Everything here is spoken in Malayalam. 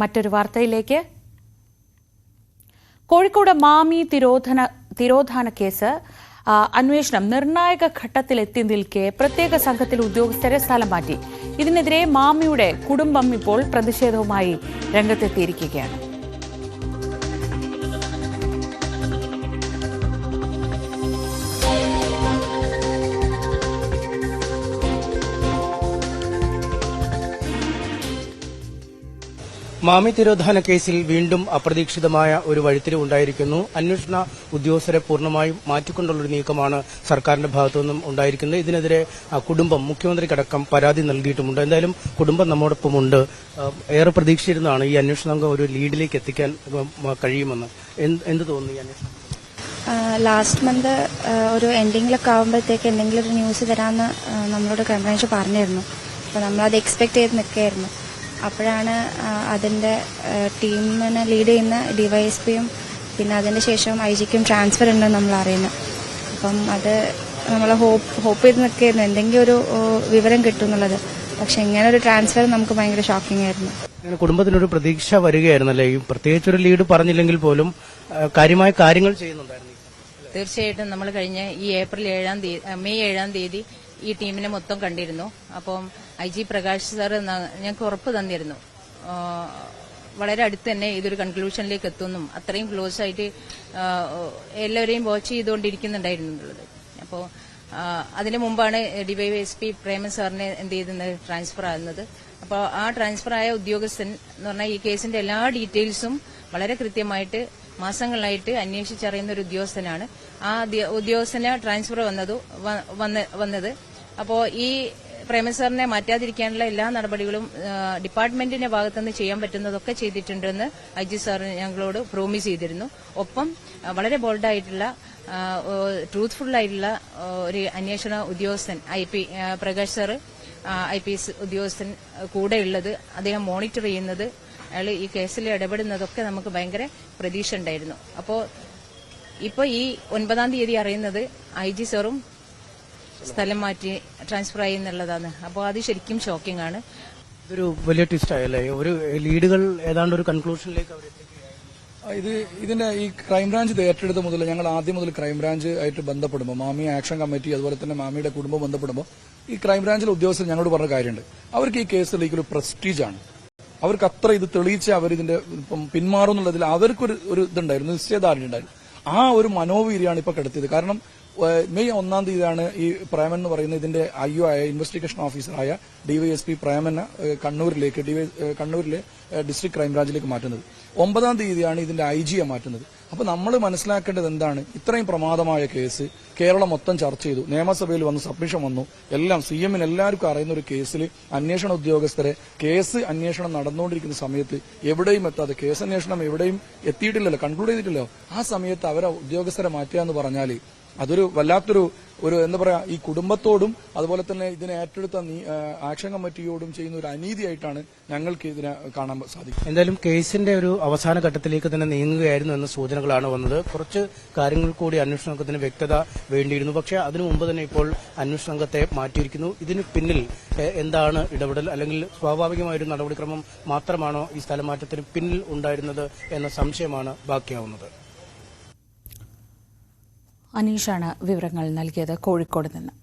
മറ്റൊരു വാർത്തയിലേക്ക്. കോഴിക്കോട് മാമി തിരോധാന കേസ് അന്വേഷണം നിർണായക ഘട്ടത്തിലെത്തി നിൽക്കെ പ്രത്യേക സംഘത്തിൽ ഉദ്യോഗസ്ഥരെ സ്ഥലം മാറ്റി. ഇതിനെതിരെ മാമിയുടെ കുടുംബം ഇപ്പോൾ പ്രതിഷേധവുമായി രംഗത്തെത്തിയിരിക്കുകയാണ്. മാമി തിരോധാന കേസിൽ വീണ്ടും അപ്രതീക്ഷിതമായ ഒരു വഴിത്തിരിവ് ഉണ്ടായിരിക്കുന്നു. അന്വേഷണ ഉദ്യോഗസ്ഥരെ പൂർണ്ണമായും മാറ്റിക്കൊണ്ടുള്ളൊരു നീക്കമാണ് സർക്കാരിന്റെ ഭാഗത്തുനിന്നും ഉണ്ടായിരിക്കുന്നത്. ഇതിനെതിരെ കുടുംബം മുഖ്യമന്ത്രിക്കടക്കം പരാതി നൽകിയിട്ടുമുണ്ട്. എന്തായാലും കുടുംബം നമ്മോടൊപ്പമുണ്ട്. ഏറെ പ്രതീക്ഷിച്ചിരുന്നതാണ് ഈ അന്വേഷണ സംഘം ഒരു ലീഡിലേക്ക് എത്തിക്കാൻ കഴിയുമെന്ന്. എന്ത് തോന്നുന്നു ഈ അന്വേഷണം? ലാസ്റ്റ് മന്ത് ഒരു എൻഡിങ്ങിലൊക്കെ ആകുമ്പോഴത്തേക്ക് എന്തെങ്കിലും ഒരു ന്യൂസ് തരാമെന്ന് നമ്മളോട് ക്രൈംബ്രാഞ്ച് പറഞ്ഞിരുന്നു. അപ്പോൾ നമ്മളത് എക്സ്പെക്ട് ചെയ്ത് നിൽക്കുകയായിരുന്നു. അപ്പോഴാണ് അതിൻ്റെ ടീമിനെ ലീഡ് ചെയ്യുന്ന ഡിവൈഎസ്പിയും പിന്നെ അതിന് ശേഷം ഐജിക്കും ട്രാൻസ്ഫർ ഉണ്ടെന്ന് നമ്മൾ അറിയുന്നത്. അപ്പം അത് നമ്മൾ ഹോപ്പ് ചെയ്ത് നിൽക്കുകയായിരുന്നു എന്തെങ്കിലും ഒരു വിവരം കിട്ടും എന്നുള്ളത്. പക്ഷെ ഇങ്ങനെ ഒരു ട്രാൻസ്ഫർ നമുക്ക് ഭയങ്കര ഷോക്കിംഗ് ആയിരുന്നു. കുടുംബത്തിനൊരു പ്രതീക്ഷ വരികയായിരുന്നല്ലേ? പ്രത്യേകിച്ച് ഒരു ലീഡ് പറഞ്ഞില്ലെങ്കിൽ പോലും കാര്യമായ കാര്യങ്ങൾ ചെയ്യുന്നുണ്ടായിരുന്നു. തീർച്ചയായിട്ടും നമ്മൾ കഴിഞ്ഞ ഈ മെയ് 7 തീയതി ഈ ടീമിനെ മൊത്തം കണ്ടിരുന്നു. അപ്പം IG പ്രകാശ് സാർ ഞങ്ങൾക്ക് ഉറപ്പ് തന്നിരുന്നു വളരെ അടുത്ത് തന്നെ ഇതൊരു കൺക്ലൂഷനിലേക്ക് എത്തുമെന്നും അത്രയും ക്ലോസ് ആയിട്ട് എല്ലാവരെയും വാച്ച് ചെയ്തുകൊണ്ടിരിക്കുന്നുണ്ടായിരുന്നു എന്നുള്ളത്. അപ്പോൾ അതിനു മുമ്പാണ് DYSP പ്രേമൻ സാറിനെ എന്ത് ചെയ്തെന്ന് ട്രാൻസ്ഫർ ആകുന്നത്. അപ്പോൾ ആ ട്രാൻസ്ഫർ ആയ ഉദ്യോഗസ്ഥൻ എന്ന് പറഞ്ഞാൽ ഈ കേസിന്റെ എല്ലാ ഡീറ്റെയിൽസും വളരെ കൃത്യമായിട്ട് മാസങ്ങളായിട്ട് അന്വേഷിച്ചറിയുന്ന ഒരു ഉദ്യോഗസ്ഥനാണ്. ആ ഉദ്യോഗസ്ഥന് ട്രാൻസ്ഫർ വന്നത്. അപ്പോൾ ഈ പ്രേമൻ സാറിനെ മാറ്റാതിരിക്കാനുള്ള എല്ലാ നടപടികളും ഡിപ്പാർട്ട്മെന്റിന്റെ ഭാഗത്തുനിന്ന് ചെയ്യാൻ പറ്റുന്നതൊക്കെ ചെയ്തിട്ടുണ്ടെന്ന് IG സാർ ഞങ്ങളോട് പ്രോമിസ് ചെയ്തിരുന്നു. ഒപ്പം വളരെ ബോൾഡായിട്ടുള്ള ട്രൂത്ത്ഫുൾ ആയിട്ടുള്ള ഒരു അന്വേഷണ ഉദ്യോഗസ്ഥൻ പ്രകാശ് സാർ IPS ഉദ്യോഗസ്ഥൻ കൂടെയുള്ളത്, അദ്ദേഹം മോണിറ്റർ ചെയ്യുന്നത്, അയാൾ ഈ കേസിൽ ഇടപെടുന്നതൊക്കെ നമുക്ക് ഭയങ്കര പ്രതീക്ഷ ഉണ്ടായിരുന്നു. അപ്പോൾ ഇപ്പോൾ ഈ 9 തീയതി അറിയുന്നത് IG സാറും സ്ഥലം മാറ്റി ട്രാൻസ്ഫർ ആയി എന്നുള്ളതാണ്. അപ്പോൾ അത് ശരിക്കും ഷോക്കിംഗ് ആണ്. ഇതൊരു വലിയ ട്വിസ്റ്റ് ആയല്ലേ? ഒരു ലീഡുകൾ ഏതാണ്ട് ഒരു കൺക്ലൂഷനിലേക്ക് അവർ ഇതിന്റെ ഈ ക്രൈംബ്രാഞ്ച് ഏറ്റെടുത്ത മുതൽ ഞങ്ങൾ ആദ്യം മുതൽ ക്രൈംബ്രാഞ്ച് ആയിട്ട് ബന്ധപ്പെടുമ്പോൾ മാമി ആക്ഷൻ കമ്മിറ്റി അതുപോലെ തന്നെ മാമിയുടെ കുടുംബം ബന്ധപ്പെടുമ്പോൾ ഈ ക്രൈംബ്രാഞ്ചിലെ ഉദ്യോഗസ്ഥർ ഞങ്ങളോട് പറഞ്ഞ കാര്യമുണ്ട്. അവർക്ക് ഈ കേസിലേക്ക് ഒരു പ്രസ്റ്റീജാണ്. അവർക്ക് അത്ര ഇത് തെളിയിച്ച് അവരിതിന്റെ പിന്മാറും എന്നുള്ളതിൽ അവർക്കൊരു ഇതുണ്ടായിരുന്നു, നിശ്ചയദാർഢ്യം ഉണ്ടായിരുന്നു. ആ ഒരു മനോവീര്യാണ് ഇപ്പൊ കെടുത്തിയത്. കാരണം മെയ് 1 തീയതിയാണ് ഈ പ്രേമൻ എന്ന് പറയുന്ന ഇതിന്റെ IO ആയ ഇൻവെസ്റ്റിഗേഷൻ ഓഫീസറായ DYSP പ്രേമനെ കണ്ണൂരിലെ ഡിസ്ട്രിക്ട് ക്രൈംബ്രാഞ്ചിലേക്ക് മാറ്റുന്നത്. 9 തീയതിയാണ് ഇതിന്റെ IGയെ മാറ്റുന്നത്. അപ്പൊ നമ്മൾ മനസ്സിലാക്കേണ്ടത് എന്താണ്? ഇത്രയും പ്രമാദമായ കേസ് കേരളം മൊത്തം ചർച്ച ചെയ്തു, നിയമസഭയിൽ വന്ന് സബ്മിഷൻ വന്നു, എല്ലാം CM-ന് എല്ലാവർക്കും അറിയുന്ന ഒരു കേസിൽ അന്വേഷണ ഉദ്യോഗസ്ഥരെ കേസ് അന്വേഷണം നടന്നുകൊണ്ടിരിക്കുന്ന സമയത്ത് എവിടെയും എത്താതെ, കേസ് അന്വേഷണം എവിടെയും എത്തിയിട്ടില്ലല്ലോ, കൺക്ലൂഡ് ചെയ്തിട്ടില്ലല്ലോ, ആ സമയത്ത് അവരെ ഉദ്യോഗസ്ഥരെ മാറ്റുക എന്ന് പറഞ്ഞാൽ അതൊരു വല്ലാത്തൊരു എന്താ പറയാ, ഈ കുടുംബത്തോടും അതുപോലെ തന്നെ ഇതിനെ ഏറ്റെടുത്ത ആക്ഷൻ കമ്മിറ്റിയോടും ചെയ്യുന്ന ഒരു അനീതിയായിട്ടാണ് ഞങ്ങൾക്ക് ഇതിനെ കാണാൻ സാധിക്കും. എന്തായാലും കേസിന്റെ ഒരു അവസാന ഘട്ടത്തിലേക്ക് തന്നെ നീങ്ങുകയായിരുന്നു എന്ന സൂചനകളാണ് വന്നത്. കുറച്ച് കാര്യങ്ങൾ കൂടി അന്വേഷണ സംഘത്തിന് വ്യക്തത വേണ്ടിയിരുന്നു. പക്ഷേ അതിനു മുമ്പ് തന്നെ ഇപ്പോൾ അന്വേഷണ സംഘത്തെ മാറ്റിയിരിക്കുന്നു. ഇതിന് പിന്നിൽ എന്താണ് ഇടപെടൽ, അല്ലെങ്കിൽ സ്വാഭാവികമായൊരു നടപടിക്രമം മാത്രമാണോ ഈ സ്ഥലമാറ്റത്തിന് പിന്നിൽ ഉണ്ടായിരുന്നത് എന്ന സംശയമാണ് ബാക്കിയാവുന്നത്. അനീഷാണ് വിവരങ്ങൾ നൽകിയത് കോഴിക്കോട് നിന്ന്.